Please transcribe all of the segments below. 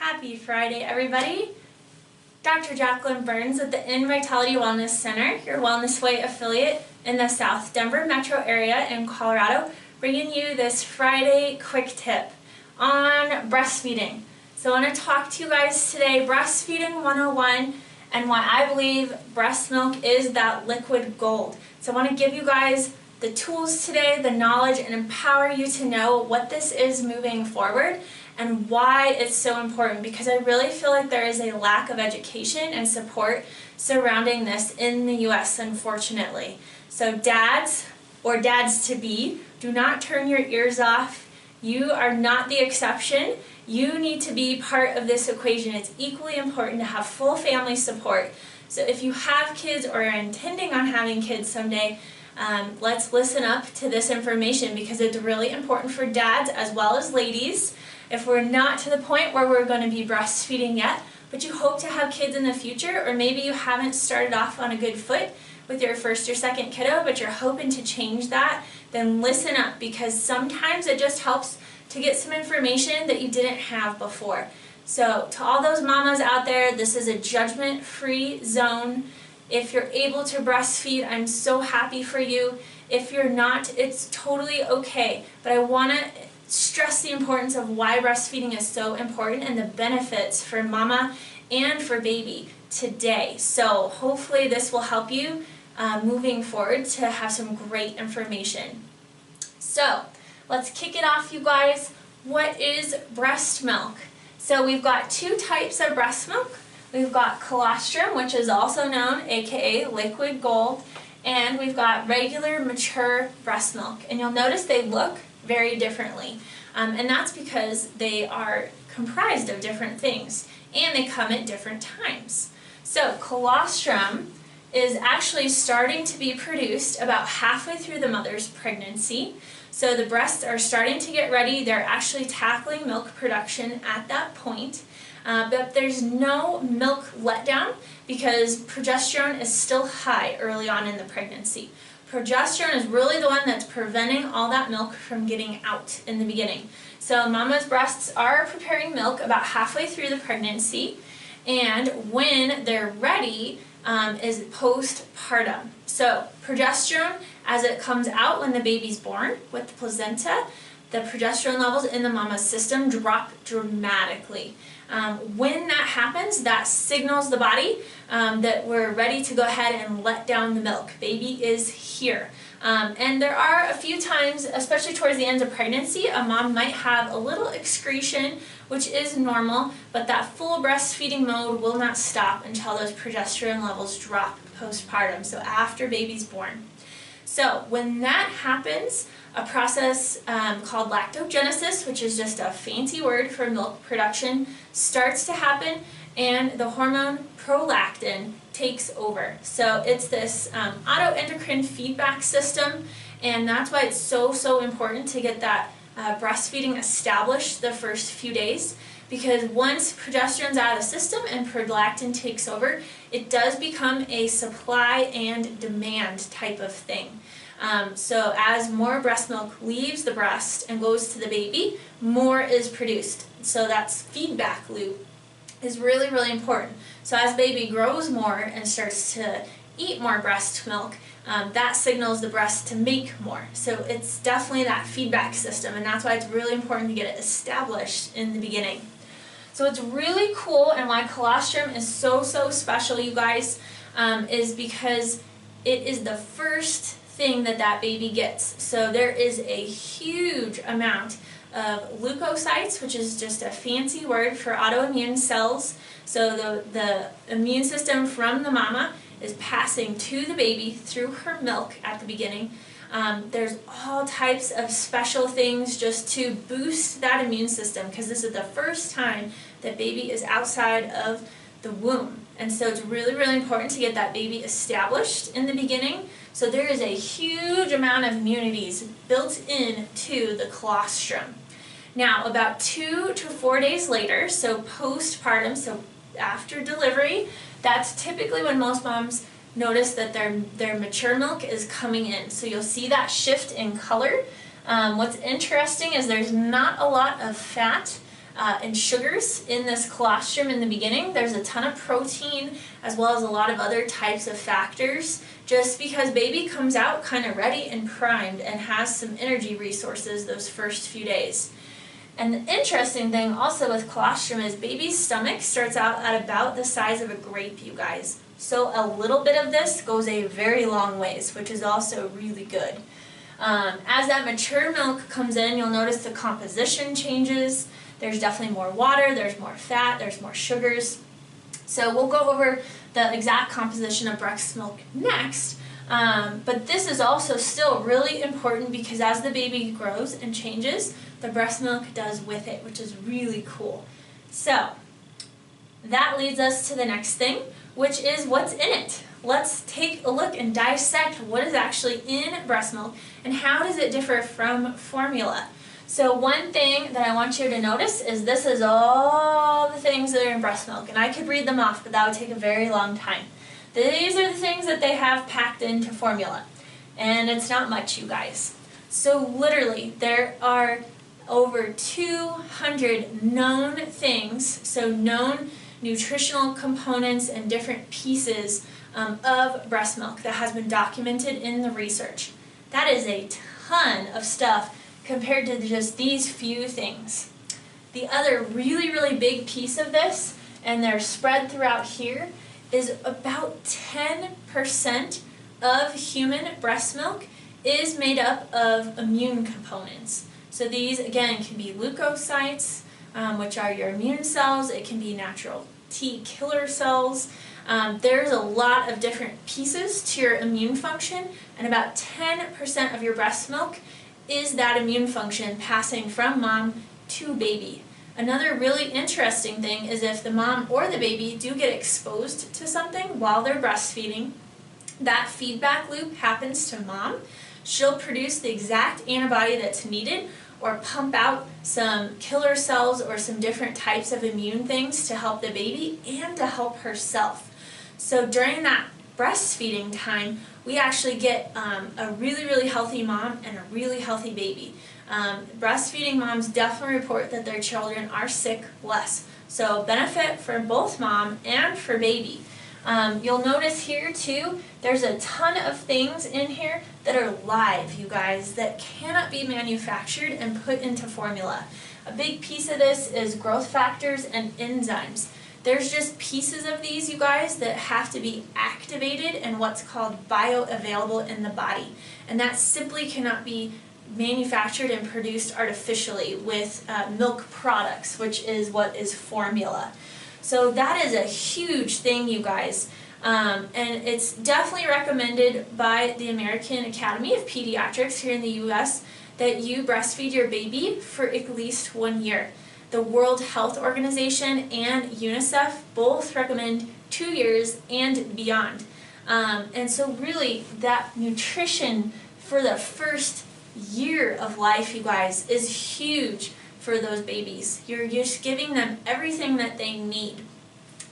Happy Friday, everybody. Dr. Jacqueline Burns at the In Vitality Wellness Center, your Wellness Way affiliate in the South Denver metro area in Colorado, bringing you this Friday quick tip on breastfeeding. So I want to talk to you guys today, Breastfeeding 101, and why I believe breast milk is that liquid gold. So I want to give you guys the tools today, the knowledge, and empower you to know what this is moving forward and why it's so important, because I really feel like there is a lack of education and support surrounding this in the US, unfortunately. So dads or dads-to-be, do not turn your ears off. You are not the exception. You need to be part of this equation. It's equally important to have full family support. So if you have kids or are intending on having kids someday, let's listen up to this information, because it's really important for dads as well as ladies. If we're not to the point where we're going to be breastfeeding yet, but you hope to have kids in the future, or maybe you haven't started off on a good foot with your first or second kiddo, but you're hoping to change that, then listen up, because sometimes it just helps to get some information that you didn't have before. So to all those mamas out there, this is a judgment-free zone. If you're able to breastfeed, I'm so happy for you. If you're not, it's totally okay. But I want to stress the importance of why breastfeeding is so important and the benefits for mama and for baby today. So hopefully this will help you moving forward to have some great information. So let's kick it off, you guys. What is breast milk? So we've got two types of breast milk. We've got colostrum, which is also known, aka liquid gold, and we've got regular mature breast milk. And you'll notice they look very differently. And that's because they are comprised of different things, and they come at different times. So colostrum is actually starting to be produced about halfway through the mother's pregnancy. So the breasts are starting to get ready. They're actually tackling milk production at that point. But there's no milk letdown because progesterone is still high early on in the pregnancy. Progesterone is really the one that's preventing all that milk from getting out in the beginning. So mama's breasts are preparing milk about halfway through the pregnancy, and when they're ready is postpartum. So progesterone, as it comes out when the baby's born with the placenta, the progesterone levels in the mama's system drop dramatically. When that happens, that signals the body that we're ready to go ahead and let down the milk. Baby is here. And there are a few times, especially towards the end of pregnancy, a mom might have a little excretion, which is normal, but that full breastfeeding mode will not stop until those progesterone levels drop postpartum, so after baby's born. So when that happens, a process called lactogenesis, which is just a fancy word for milk production, starts to happen, and the hormone prolactin takes over. So it's this autoendocrine feedback system, and that's why it's so important to get that breastfeeding established the first few days, because once progesterone's out of the system and prolactin takes over, it does become a supply and demand type of thing. So as more breast milk leaves the breast and goes to the baby, more is produced. So that's feedback loop is really important. So as baby grows more and starts to eat more breast milk, that signals the breast to make more. So it's definitely that feedback system, and that's why it's really important to get it established in the beginning. So it's really cool, and why colostrum is so special, you guys, is because it is the first thing that baby gets. So there is a huge amount of leukocytes, which is just a fancy word for autoimmune cells. So the immune system from the mama is passing to the baby through her milk at the beginning. There's all types of special things just to boost that immune system, because this is the first time that baby is outside of the womb. And so it's really important to get that baby established in the beginning. So there is a huge amount of immunities built into the colostrum. Now, about 2 to 4 days later, so postpartum, so after delivery, that's typically when most moms notice that their mature milk is coming in. So you'll see that shift in color. What's interesting is there's not a lot of fat and sugars in this colostrum in the beginning. There's a ton of protein as well as a lot of other types of factors, just because baby comes out kind of ready and primed and has some energy resources those first few days. And the interesting thing also with colostrum is baby's stomach starts out at about the size of a grape, you guys. So a little bit of this goes a very long ways, which is also really good. As that mature milk comes in, you'll notice the composition changes. There's definitely more water, there's more fat, there's more sugars. So we'll go over the exact composition of breast milk next. But this is also still really important because as the baby grows and changes, the breast milk does with it, which is really cool. So that leads us to the next thing, which is what's in it. Let's take a look and dissect what is actually in breast milk and how does it differ from formula. So one thing that I want you to notice is this is all the things that are in breast milk, and I could read them off, but that would take a very long time. These are the things that they have packed into formula, and it's not much, you guys. So literally, there are over 200 known things, so known nutritional components and different pieces of breast milk that has been documented in the research. That is a ton of stuff compared to just these few things. The other really, really big piece of this, and they're spread throughout here, is about 10% of human breast milk is made up of immune components. So these, again, can be leukocytes, which are your immune cells. It can be natural T killer cells. There's a lot of different pieces to your immune function, and about 10% of your breast milk is that immune function passing from mom to baby. Another really interesting thing is if the mom or the baby do get exposed to something while they're breastfeeding, that feedback loop happens to mom. She'll produce the exact antibody that's needed or pump out some killer cells or some different types of immune things to help the baby and to help herself. So during that breastfeeding time, we actually get a really, really healthy mom and a really healthy baby. Breastfeeding moms definitely report that their children are sick less. So benefit for both mom and for baby. You'll notice here too, there's a ton of things in here that are live, you guys, that cannot be manufactured and put into formula. A big piece of this is growth factors and enzymes. There's just pieces of these, you guys, that have to be activated and what's called bioavailable in the body. And that simply cannot be manufactured and produced artificially with milk products, which is what is formula. So that is a huge thing, you guys. And it's definitely recommended by the American Academy of Pediatrics here in the U.S. that you breastfeed your baby for at least 1 year. The World Health Organization and UNICEF both recommend 2 years and beyond. And so really that nutrition for the first year of life, you guys, is huge for those babies. You're just giving them everything that they need.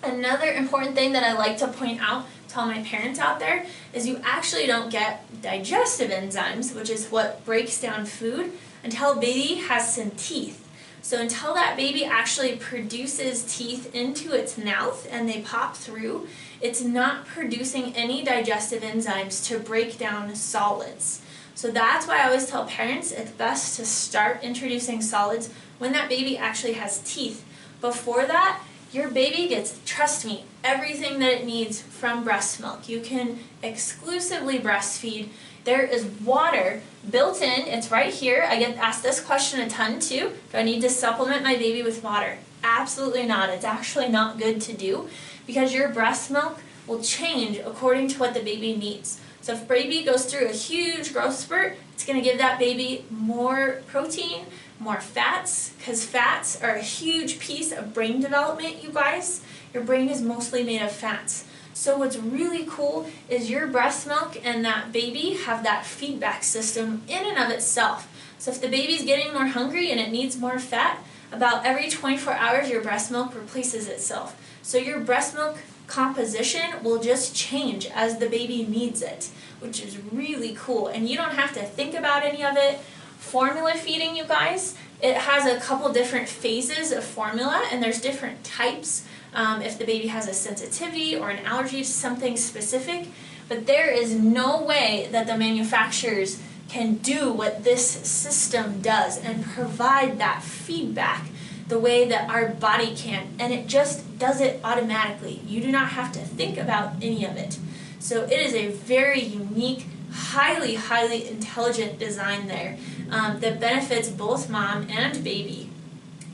Another important thing that I like to point out to all my parents out there is you actually don't get digestive enzymes, which is what breaks down food, until baby has some teeth. So until that baby actually produces teeth into its mouth and they pop through, it's not producing any digestive enzymes to break down solids. So that's why I always tell parents it's best to start introducing solids when that baby actually has teeth. Before that, your baby gets, trust me, everything that it needs from breast milk. You can exclusively breastfeed. There is water built in. It's right here. I get asked this question a ton too. Do I need to supplement my baby with water? Absolutely not. It's actually not good to do because your breast milk will change according to what the baby needs. So if baby goes through a huge growth spurt, it's going to give that baby more protein, more fats, because fats are a huge piece of brain development, you guys. Your brain is mostly made of fats. So what's really cool is your breast milk and that baby have that feedback system in and of itself. So if the baby's getting more hungry and it needs more fat, about every 24 hours your breast milk replaces itself. So your breast milk composition will just change as the baby needs it, which is really cool. And you don't have to think about any of it. Formula feeding, you guys, It has a couple different phases of formula, and there's different types if the baby has a sensitivity or an allergy to something specific. But there is no way that the manufacturers can do what this system does and provide that feedback the way that our body can. And it just does it automatically. You do not have to think about any of it. So it is a very unique, highly, highly intelligent design there that benefits both mom and baby.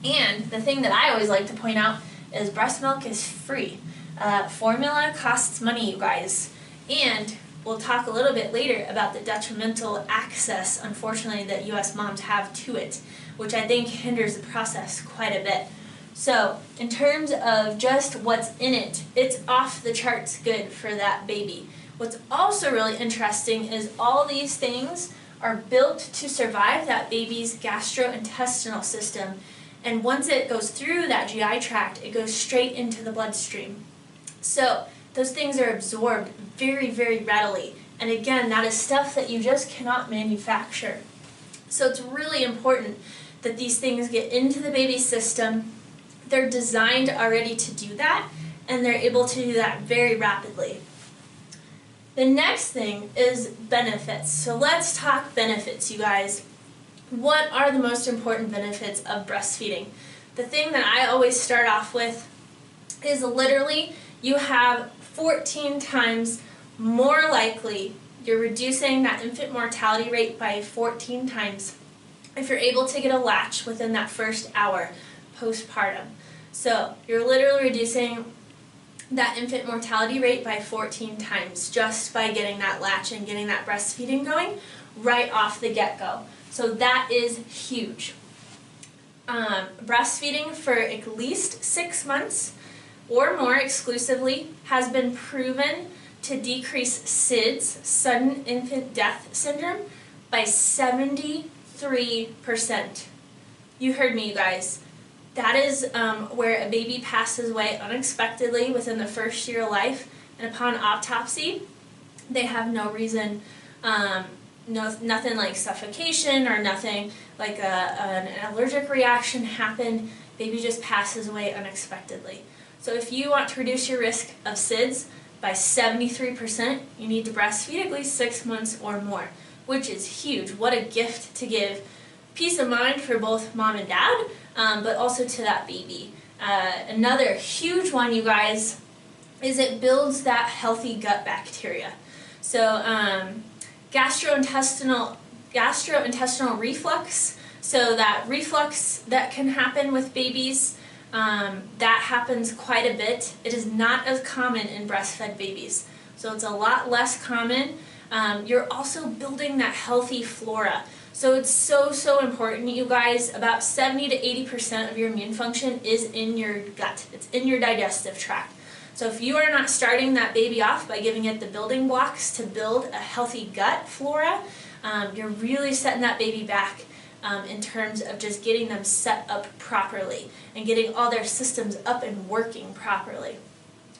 And the thing that I always like to point out is breast milk is free. Formula costs money, you guys. And we'll talk a little bit later about the detrimental access, unfortunately, that U.S. moms have to it, which I think hinders the process quite a bit. So, in terms of just what's in it, it's off the charts good for that baby. What's also really interesting is all these things are built to survive that baby's gastrointestinal system. And once it goes through that GI tract, it goes straight into the bloodstream. So, those things are absorbed very, very readily. And again, that is stuff that you just cannot manufacture. So it's really important that these things get into the baby's system. They're designed already to do that, and they're able to do that very rapidly. The next thing is benefits. So let's talk benefits, you guys. What are the most important benefits of breastfeeding? The thing that I always start off with is literally you have 14 times more likely, you're reducing that infant mortality rate by 14 times if you're able to get a latch within that first hour postpartum. So you're literally reducing that infant mortality rate by 14 times just by getting that latch and getting that breastfeeding going right off the get-go. So that is huge. Breastfeeding for at least 6 months or more exclusively has been proven to decrease SIDS, sudden infant death syndrome, by 73%. You heard me, you guys. That is where a baby passes away unexpectedly within the first year of life, and upon autopsy, they have no reason, nothing like suffocation or nothing like an allergic reaction happened. Baby just passes away unexpectedly. So if you want to reduce your risk of SIDS by 73%, you need to breastfeed at least 6 months or more, which is huge. What a gift to give peace of mind for both mom and dad, but also to that baby. Another huge one, you guys, is it builds that healthy gut bacteria. So gastrointestinal reflux, so that reflux that can happen with babies, that happens quite a bit. It is not as common in breastfed babies, so it's a lot less common. You're also building that healthy flora. So it's so important, you guys. About 70 to 80% of your immune function is in your gut. It's in your digestive tract. So if you are not starting that baby off by giving it the building blocks to build a healthy gut flora, you're really setting that baby back in terms of just getting them set up properly and getting all their systems up and working properly.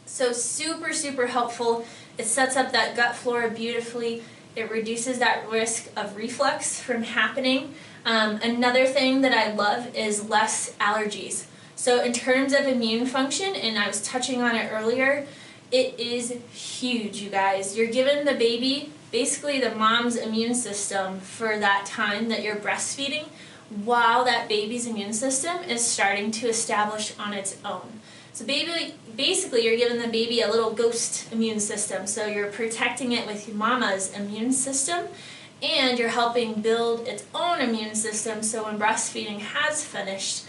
So super helpful. It sets up that gut flora beautifully. It reduces that risk of reflux from happening. Another thing that I love is less allergies. So in terms of immune function, and I was touching on it earlier, it is huge, you guys. You're giving the baby basically the mom's immune system for that time that you're breastfeeding, while that baby's immune system is starting to establish on its own. So basically you're giving the baby a little ghost immune system. So you're protecting it with mama's immune system, and you're helping build its own immune system, so when breastfeeding has finished,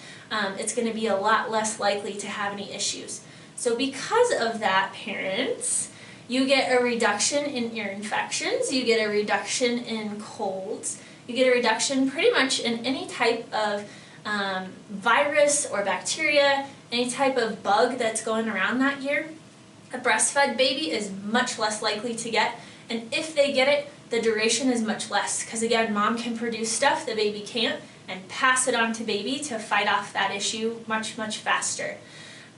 it's going to be a lot less likely to have any issues. So because of that, parents, you get a reduction in ear infections, you get a reduction in colds, you get a reduction pretty much in any type of virus or bacteria, any type of bug that's going around that year. A breastfed baby is much less likely to get, and if they get it, the duration is much less, because again, mom can produce stuff the baby can't and pass it on to baby to fight off that issue much faster.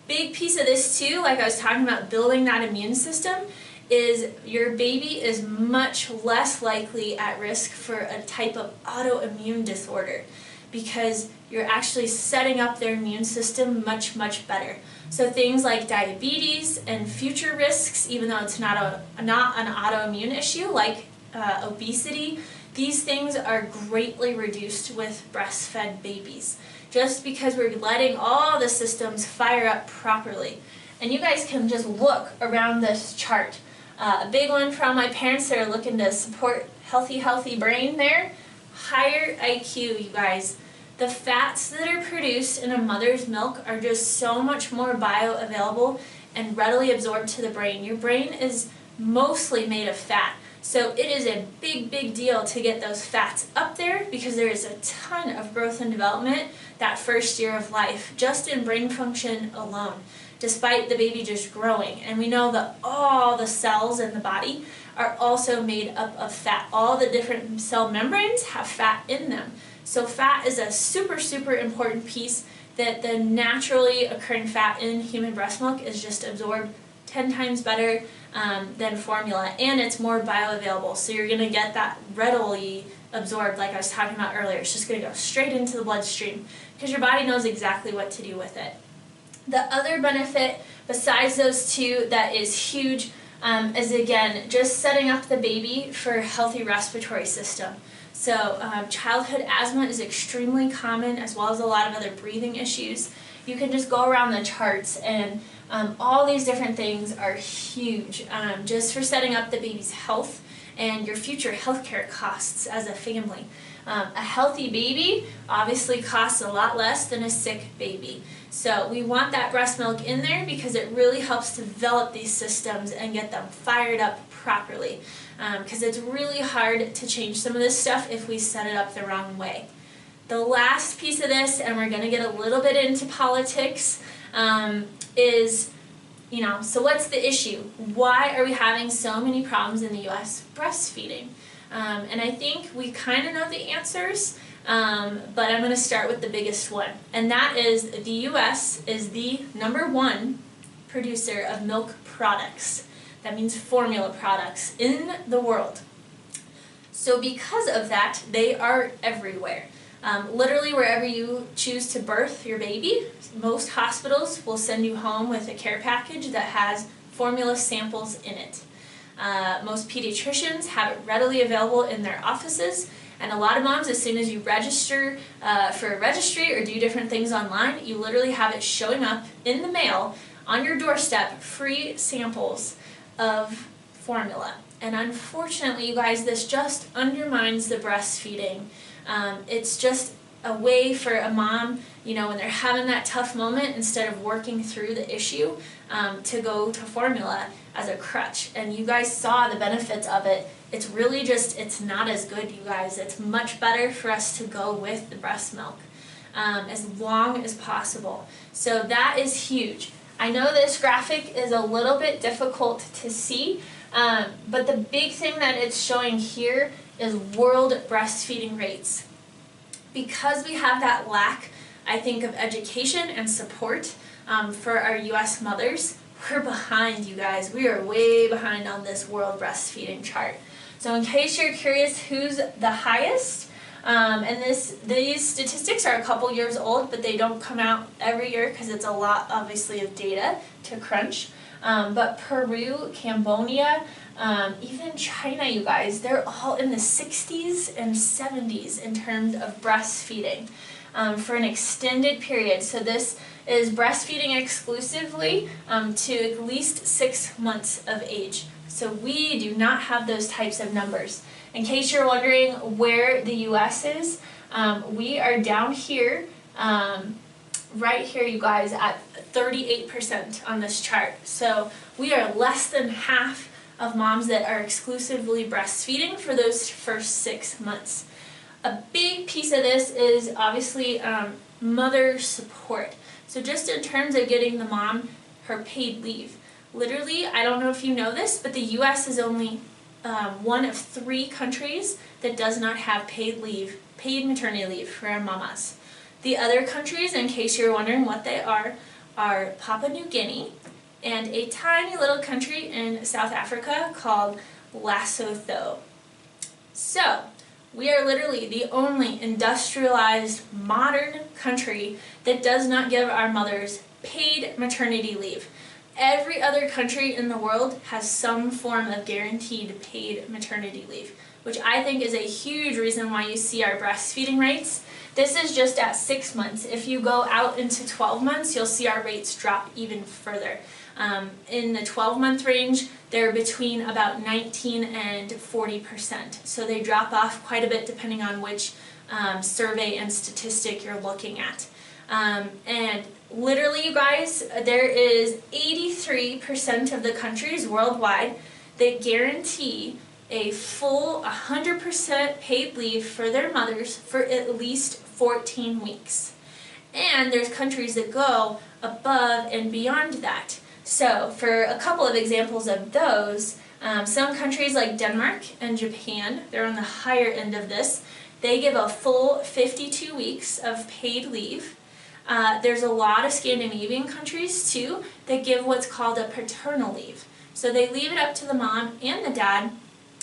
Big piece of this too, like I was talking about building that immune system, is your baby is much less likely at risk for a type of autoimmune disorder. because you're actually setting up their immune system much, much better. So things like diabetes and future risks, even though it's not an autoimmune issue like obesity, these things are greatly reduced with breastfed babies, just because we're letting all the systems fire up properly. And you guys can just look around this chart. A big one for all my parents that are looking to support healthy brain there. Higher IQ, you guys. The fats that are produced in a mother's milk are just so much more bioavailable and readily absorbed to the brain. Your brain is mostly made of fat. So it is a big deal to get those fats up there, because there is a ton of growth and development that first year of life, just in brain function alone, despite the baby just growing. And we know that all the cells in the body are also made up of fat. All the different cell membranes have fat in them. So fat is a super important piece that the naturally occurring fat in human breast milk is just absorbed 10 times better than formula, and it's more bioavailable. So you're going to get that readily absorbed, like I was talking about earlier. It's just going to go straight into the bloodstream because your body knows exactly what to do with it. The other benefit besides those two that is huge is, again, just setting up the baby for a healthy respiratory system. So childhood asthma is extremely common, as well as a lot of other breathing issues. You can just go around the charts, and all these different things are huge just for setting up the baby's health and your future healthcare costs as a family. A healthy baby obviously costs a lot less than a sick baby. So we want that breast milk in there because it really helps develop these systems and get them fired up properly. Because it's really hard to change some of this stuff if we set it up the wrong way. The last piece of this, and we're going to get a little bit into politics, is, so what's the issue? Why are we having so many problems in the U.S. breastfeeding? And I think we kind of know the answers, but I'm going to start with the biggest one. And that is the U.S. is the #1 producer of milk products. That means formula products in the world. So because of that, they are everywhere. Literally wherever you choose to birth your baby, most hospitals will send you home with a care package that has formula samples in it. Most pediatricians have it readily available in their offices, and a lot of moms, as soon as you register for a registry or do different things online, you literally have it showing up in the mail on your doorstep, free samples of formula. And unfortunately, you guys, this just undermines the breastfeeding. It's just a way for a mom, when they're having that tough moment, instead of working through the issue, to go to formula as a crutch. And you guys saw the benefits of it. It's really just, it's not as good, you guys. It's much better for us to go with the breast milk as long as possible. So that is huge. I know this graphic is a little bit difficult to see, but the big thing that it's showing here is world breastfeeding rates. Because we have that lack, I think, of education and support for our U.S. mothers, we're behind, you guys. We are way behind on this world breastfeeding chart. So in case you're curious who's the highest, and these statistics are a couple years old, but they don't come out every year because it's a lot, obviously, of data to crunch. But Peru, Cambodia, even China, you guys, they're all in the 60s and 70s in terms of breastfeeding for an extended period. So this is breastfeeding exclusively to at least 6 months of age. So we do not have those types of numbers. In case you're wondering where the U.S. is, we are down here, right here, you guys, at 38% on this chart. So we are less than half of moms that are exclusively breastfeeding for those first 6 months. A big piece of this is obviously mother support. So just in terms of getting the mom her paid leave. Literally, I don't know if you know this, but the U.S. is only one of 3 countries that does not have paid maternity leave for our mamas. The other countries, in case you're wondering what they are Papua New Guinea and a tiny little country in South Africa called Lesotho. So, We are literally the only industrialized modern country that does not give our mothers paid maternity leave. Every other country in the world has some form of guaranteed paid maternity leave, which I think is a huge reason why you see our breastfeeding rates. This is just at 6 months. If you go out into 12 months, you'll see our rates drop even further. In the 12-month range, they're between about 19 and 40%. So they drop off quite a bit depending on which survey and statistic you're looking at. And literally, you guys, there is 83% of the countries worldwide that guarantee a full 100% paid leave for their mothers for at least 14 weeks. And there's countries that go above and beyond that. So for a couple of examples of those, some countries like Denmark and Japan, they're on the higher end of this, they give a full 52 weeks of paid leave. There's a lot of Scandinavian countries too that give what's called a paternal leave. So they leave it up to the mom and the dad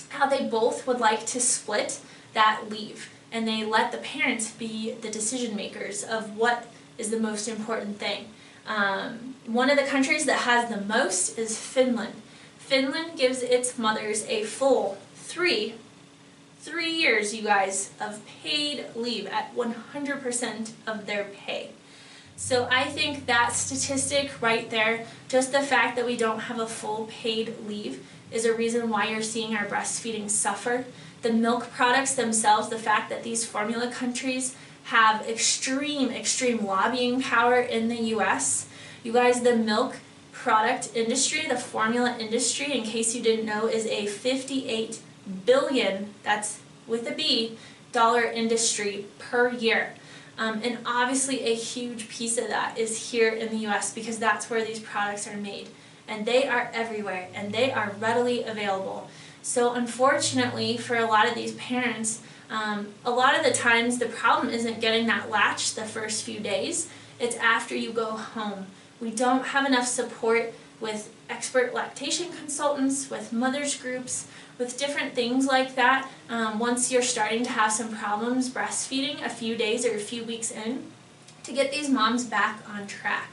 how they both would like to split that leave. And they let the parents be the decision makers of what is the most important thing. One of the countries that has the most is Finland. Finland gives its mothers a full three years, you guys, of paid leave at 100% of their pay. So I think that statistic right there, just the fact that we don't have a full paid leave, is a reason why you're seeing our breastfeeding suffer. The milk products themselves, the fact that these formula countries have extreme lobbying power in the US. You guys, the milk product industry, the formula industry, in case you didn't know, is a $58 billion, that's with a B, dollar industry per year. And obviously a huge piece of that is here in the US because that's where these products are made. And they are everywhere and they are readily available. So unfortunately for a lot of these parents, a lot of the times the problem isn't getting that latch the first few days, it's after you go home. We don't have enough support with expert lactation consultants, with mothers groups, with different things like that. Once you're starting to have some problems breastfeeding a few days or a few weeks in, to get these moms back on track.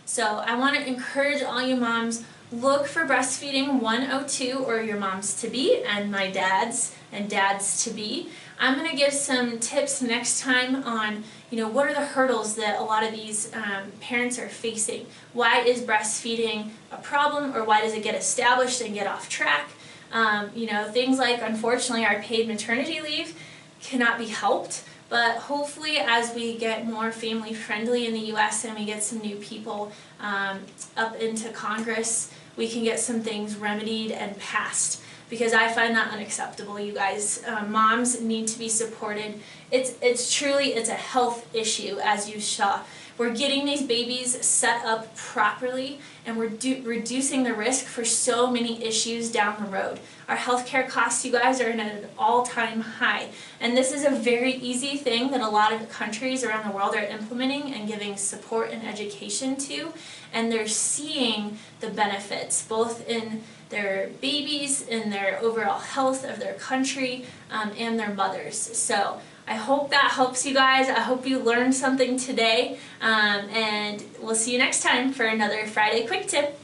So I want to encourage all you moms, look for Breastfeeding 102 or your moms-to-be and my dads and dads-to-be. I'm going to give some tips next time on, what are the hurdles that a lot of these parents are facing? Why is breastfeeding a problem, or why does it get established and get off track? Things like, unfortunately, our paid maternity leave cannot be helped. But hopefully as we get more family friendly in the US and we get some new people up into Congress, we can get some things remedied and passed. Because I find that unacceptable, you guys. Moms need to be supported. It's a health issue, as you saw. We're getting these babies set up properly, and we're reducing the risk for so many issues down the road. Our healthcare costs, you guys, are at an all-time high. And this is a very easy thing that a lot of countries around the world are implementing and giving support and education to. And they're seeing the benefits, both in their babies, in their overall health of their country, and their mothers. So I hope that helps you guys. I hope you learned something today, and we'll see you next time for another Friday Quick Tip.